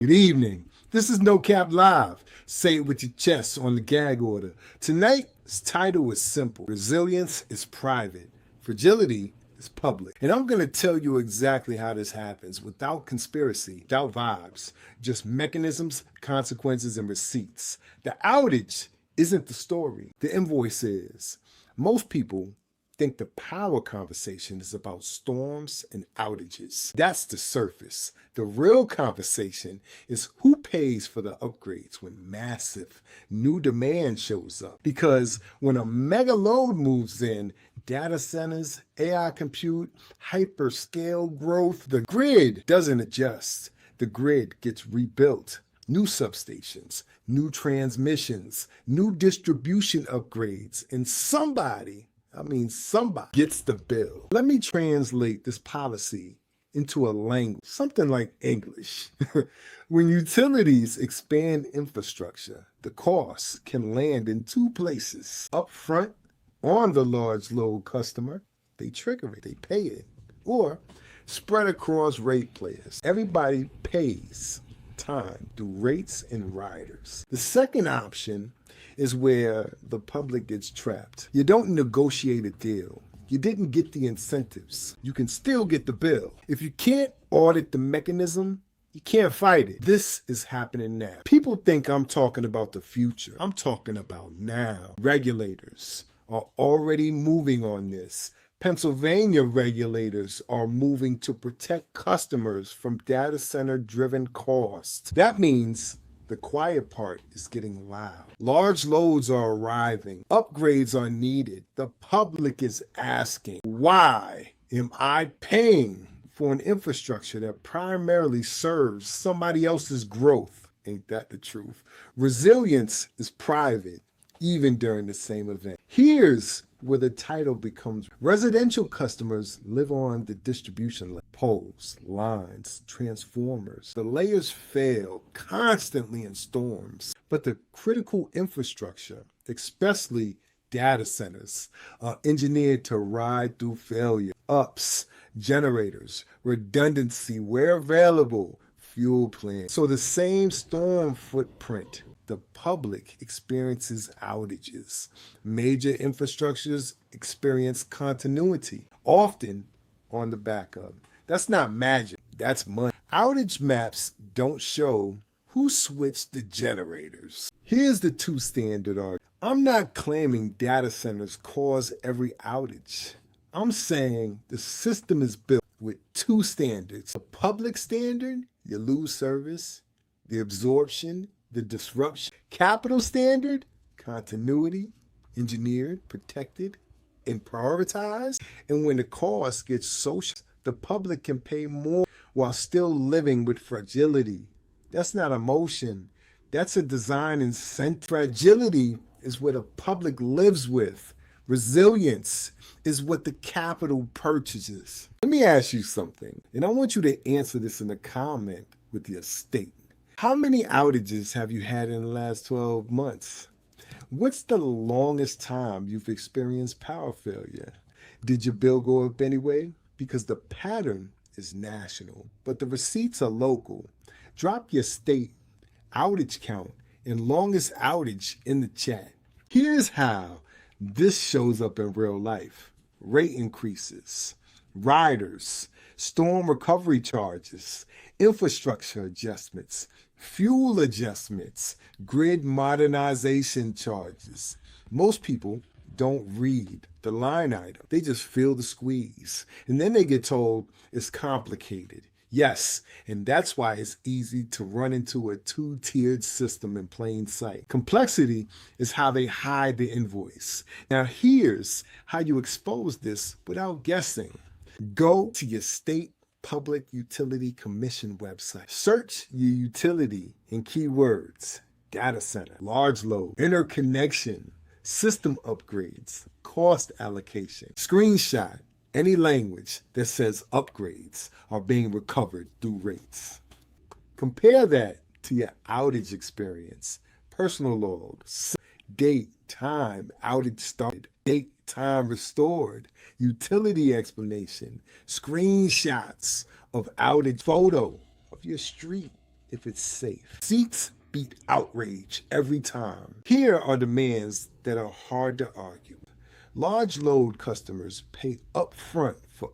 Good evening. This is No Cap Live. Say it with your chest on the gag order. Tonight's title is simple. Resilience is private. Fragility is public. And I'm going to tell you exactly how this happens without conspiracy, without vibes, just mechanisms, consequences, and receipts. The outage isn't the story. The invoice is. Most people think the power conversation is about storms and outages. That's the surface. The real conversation is who pays for the upgrades when massive new demand shows up. Because when a mega load moves in, data centers, AI compute, hyperscale growth, the grid doesn't adjust. The grid gets rebuilt. New substations, new transmissions, new distribution upgrades, and somebody gets the bill. Let me translate this policy into a language, something like English. When utilities expand infrastructure, the costs can land in two places. Up front, on the large load customer, they trigger it, they pay it. Or spread across ratepayers. Everybody pays time through rates and riders. The second option is where the public gets trapped. You don't negotiate a deal. You didn't get the incentives. You can still get the bill. If you can't audit the mechanism, you can't fight it. This is happening now. People think I'm talking about the future. I'm talking about now. Regulators are already moving on this. Pennsylvania regulators are moving to protect customers from data center driven costs. That means the quiet part is getting loud. Large loads are arriving. Upgrades are needed. The public is asking, why am I paying for an infrastructure that primarily serves somebody else's growth? Ain't that the truth? Resilience is private, even during the same event. Here's where the title becomes residential customers live on the distribution layer. Poles, lines, transformers. The layers fail constantly in storms, but the critical infrastructure, especially data centers, are engineered to ride through failure. Ups, generators, redundancy where available, fuel plants. So the same storm footprint. The public experiences outages. Major infrastructures experience continuity, often on the backup. That's not magic, that's money. Outage maps don't show who switched the generators. Here's the two standard argument. I'm not claiming data centers cause every outage. I'm saying the system is built with two standards. The public standard, you lose service. The absorption, the disruption. Capital standard, continuity, engineered, protected, and prioritized. And when the cost gets social, the public can pay more while still living with fragility. That's not emotion. That's a design incentive. Fragility is what the public lives with. Resilience is what the capital purchases. Let me ask you something, and I want you to answer this in a comment with your statement. How many outages have you had in the last 12 months? What's the longest time you've experienced power failure? Did your bill go up anyway? Because the pattern is national, but the receipts are local. Drop your state outage count and longest outage in the chat. Here's how this shows up in real life. Rate increases, riders, storm recovery charges, infrastructure adjustments, fuel adjustments, grid modernization charges. Most people don't read the line item. They just feel the squeeze. And then they get told it's complicated. Yes, and that's why it's easy to run into a two-tiered system in plain sight. Complexity is how they hide the invoice. Now here's how you expose this without guessing. Go to your state Public Utility Commission website. Search your utility in keywords: data center, large load, interconnection, system upgrades, cost allocation. Screenshot any language that says upgrades are being recovered through rates. Compare that to your outage experience. Personal log, date, time, outage started, date, time restored, utility explanation, screenshots of outage, photo of your street, if it's safe. Seats beat outrage every time. Here are demands that are hard to argue. Large load customers pay upfront for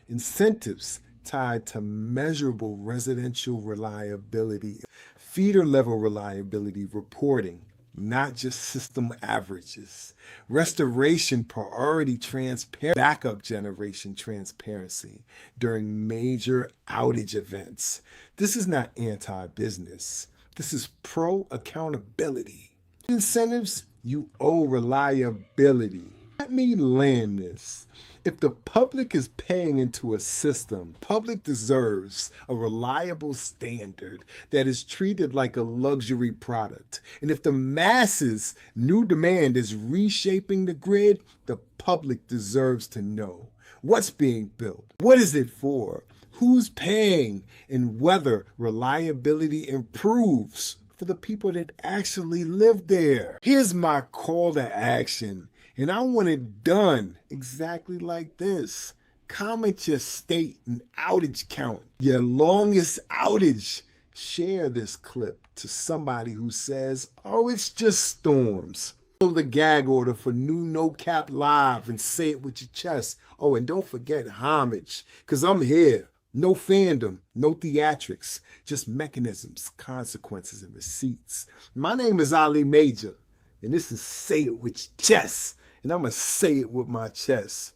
incentives tied to measurable residential reliability, feeder level reliability reporting, not just system averages, restoration priority transparency, backup generation transparency during major outage events. This is not anti-business. This is pro-accountability. Incentives, you owe reliability. Let me land this. If the public is paying into a system, public deserves a reliable standard that is treated like a luxury product. And if the masses' new demand is reshaping the grid, the public deserves to know what's being built, what is it for, who's paying, and whether reliability improves for the people that actually live there. Here's my call to action. And I want it done exactly like this. Comment your state and outage count, your longest outage. Share this clip to somebody who says, oh, it's just storms. Follow the gag order for new No Cap Live and say it with your chest. Oh, and don't forget Homag'e, because I'm here. No fandom, no theatrics, just mechanisms, consequences, and receipts. My name is Ali Major, and this is Say It With Your Chest. And I'm going to say it with my chest.